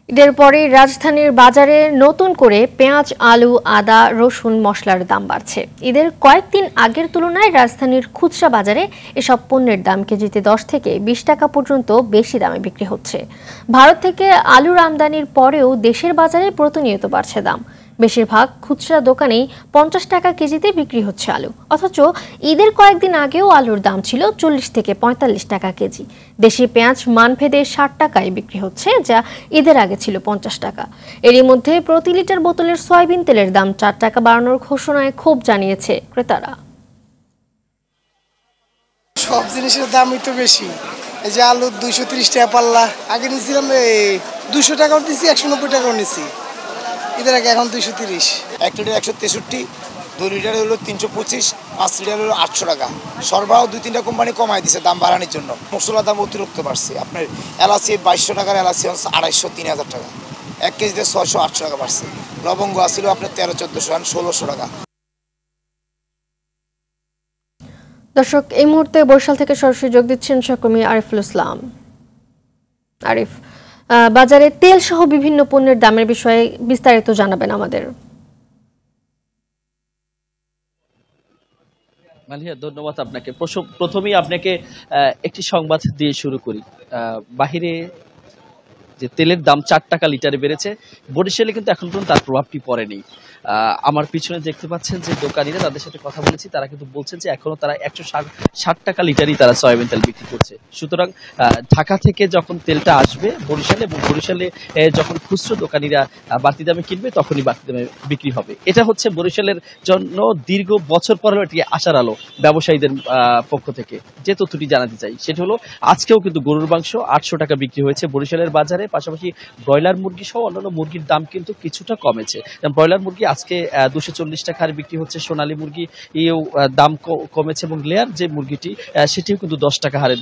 ঈদের পরেই রাজধানীর বাজারে নতুন করে পেঁয়াজ, আলু, আদা, রসুন, মসলার দাম বাড়ছে। ঈদের কয়েকদিন আগের তুলনায় রাজধানীর খুচরা বাজারে এসব পণ্যের দাম কেজিতে 10 থেকে 20 টাকা পর্যন্ত বেশি দামে বিক্রি হচ্ছে। ভারত থেকে আলুর আমদানির পরেও দেশের বাজারে প্রতিনিয়ত বাড়ছে দাম। বেশিরভাগ খুচরা দোকানেই 50 টাকা কেজিতে বিক্রি হচ্ছে আলু, অথচ ঈদের কয়েকদিন আগেও আলুর দাম ছিল 40 থেকে 45 টাকা কেজি। দেশি পেঁয়াজ মানভেদে 60 টাকায় বিক্রি হচ্ছে, যা ঈদের আগে ছিল 50 টাকা। এরই মধ্যে প্রতি লিটার বোতলের সয়াবিন তেলের দাম 4 টাকা বাড়ানোর ঘোষণায় ক্ষোভ জানিয়েছে ক্রেতারা। সব জিনিসের দামই তো বেশি। এই যে আলু 230 টাকা পাল্লা, আগে নিয়েছিলাম 200 টাকাও নিচ্ছি, 190 টাকাও নিচ্ছি। ঈদের আগে এখন 230। 1 লিটার 163, 2 লিটার হলো 325, 5 লিটার হলো 800 টাকা। সরবরাহ 2-3টা কোম্পানি কমাই দিছে দাম বাড়ানোর জন্য। মশলার দাম অতিরিক্ত বাড়ছে। আপনার এলাচি 2200 টাকার এলাচি 250-3000 টাকা, 1 কেজিতে 600-800 টাকা বাড়ছে। লবঙ্গ আসছিল আপনার 1300-1400, 1600 টাকা। দর্শক, এই মুহূর্তে বরিশাল থেকে সরাসরি যোগ দিচ্ছেন সহকর্মী আরিফুল ইসলাম। আরিফ, বাজারে তেল সহ বিভিন্ন পণ্যের দামের বিষয়ে বিস্তারিত জানাবেন আমাদের। মালিহা, ধন্যবাদ আপনাকে। প্রথমেই আপনাকে একটি সংবাদ দিয়ে শুরু করি। বাহিরে যে তেলের দাম 4 টাকা লিটারে বেড়েছে, বরিশালে কিন্তু এখন পর্যন্ত তার প্রভাবটি পড়েনি। আমার পিছনে দেখতে পাচ্ছেন যে দোকানিরা, তাদের সাথে কথা বলেছি, তারা কিন্তু বলছেন যে এখনো তারা 160 টাকা লিটারই তারা সয়াবিন তেল বিক্রি করছে। সুতরাং ঢাকা থেকে যখন তেলটা আসবে বরিশালে, এবং বরিশালে যখন খুচরো দোকানিরা বাড়তি দামে কিনবে, তখনই বাড়তি দামে বিক্রি হবে। এটা হচ্ছে বরিশালের জন্য দীর্ঘ বছর পর এটি আশার আলো ব্যবসায়ীদের পক্ষ থেকে। যে তথ্যটি জানাতে চাই সেটা হলো, আজকেও কিন্তু গরুর মাংস 800 টাকা বিক্রি হয়েছে বরিশালের বাজারে। পাশাপাশি ব্রয়লার মুরগি সহ অন্যান্য মুরগির দাম কিন্তু কিছুটা কমেছে। ব্রয়লার মুরগি আজকে 240 টাকার বিক্রি হচ্ছে, সোনালী মুরগি এও দাম কমেছে, এবং লেয়ার যে মুরগিটি সেটিও কিন্তু 10 টাকা হারে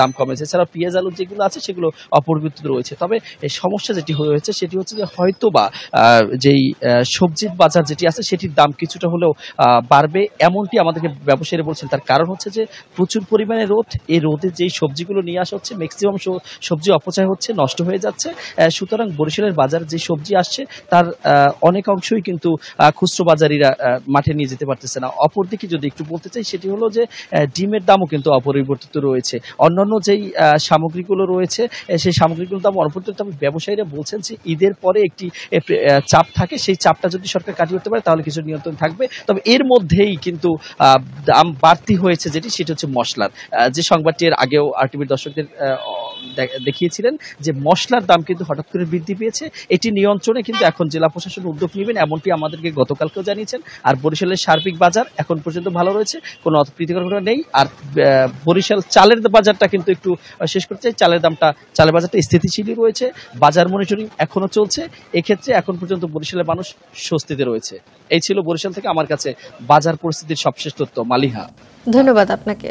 দাম কমেছে। এছাড়া পেঁয়াজ আলু যেগুলো আছে সেগুলো অপরিবর্তিত রয়েছে। তবে এই সমস্যা যেটি হয়েছে সেটি হচ্ছে যে হয়তো বা যেই সবজির বাজার যেটি আছে সেটির দাম কিছুটা হলেও বাড়বে, এমনটি আমাদেরকে ব্যবসায়ীরা বলছেন। তার কারণ হচ্ছে যে প্রচুর পরিমাণে রোদ, এই রোদে যেই সবজিগুলো নিয়ে আসা হচ্ছে, ম্যাক্সিমাম সবজি অপচয় হচ্ছে, নষ্ট হয়ে যাচ্ছে। সুতরাং বরিশালের বাজারে যে সবজি আসছে তার অনেক অংশই কিন্তু খুচরো বাজারিরা মাঠে নিয়ে যেতে পারতেছে না। অপরদিকে যদি একটু বলতে চাই সেটি হলো যে ডিমের দামও কিন্তু অপরিবর্তিত রয়েছে। অন্যান্য যেই সামগ্রীগুলো রয়েছে সেই সামগ্রীগুলোর দাম অপরিবর্তিত। তবে ব্যবসায়ীরা বলছেন যে ঈদের পরে একটি চাপ থাকে, সেই চাপটা যদি সরকার কাটিয়ে উঠতে পারে তাহলে কিছু নিয়ন্ত্রণ থাকবে। তবে এর মধ্যেই কিন্তু দাম বাড়তি হয়েছে, সেটা হচ্ছে মশলার। যে সংবাদটি এর আগেও আরটিভির দর্শকদের দেখিয়েছিলেন যে মশলার দাম কিন্তু হঠাৎ করে বৃদ্ধি পেয়েছে। এটি নিয়ন্ত্রণে কিন্তু এখন জেলা প্রশাসন উদ্যোগ নেবেন, এমনটি আমাদেরকে গতকালকেও জানিয়েছেন। আর বরিশালের সার্বিক বাজার এখন পর্যন্ত ভালো রয়েছে, কোনো অপ্রীতিকর ঘটনা নেই। আর বরিশাল চালের বাজারটা কিন্তু একটু শেষ করতে চাই। চালের বাজারটা স্থিতিশীলই রয়েছে, বাজার মনিটরিং এখনো চলছে। এক্ষেত্রে এখন পর্যন্ত বরিশালের মানুষ স্বস্তিতে রয়েছে। এই ছিল বরিশাল থেকে আমার কাছে বাজার পরিস্থিতির সবশেষ তথ্য। মালিহা, ধন্যবাদ আপনাকে।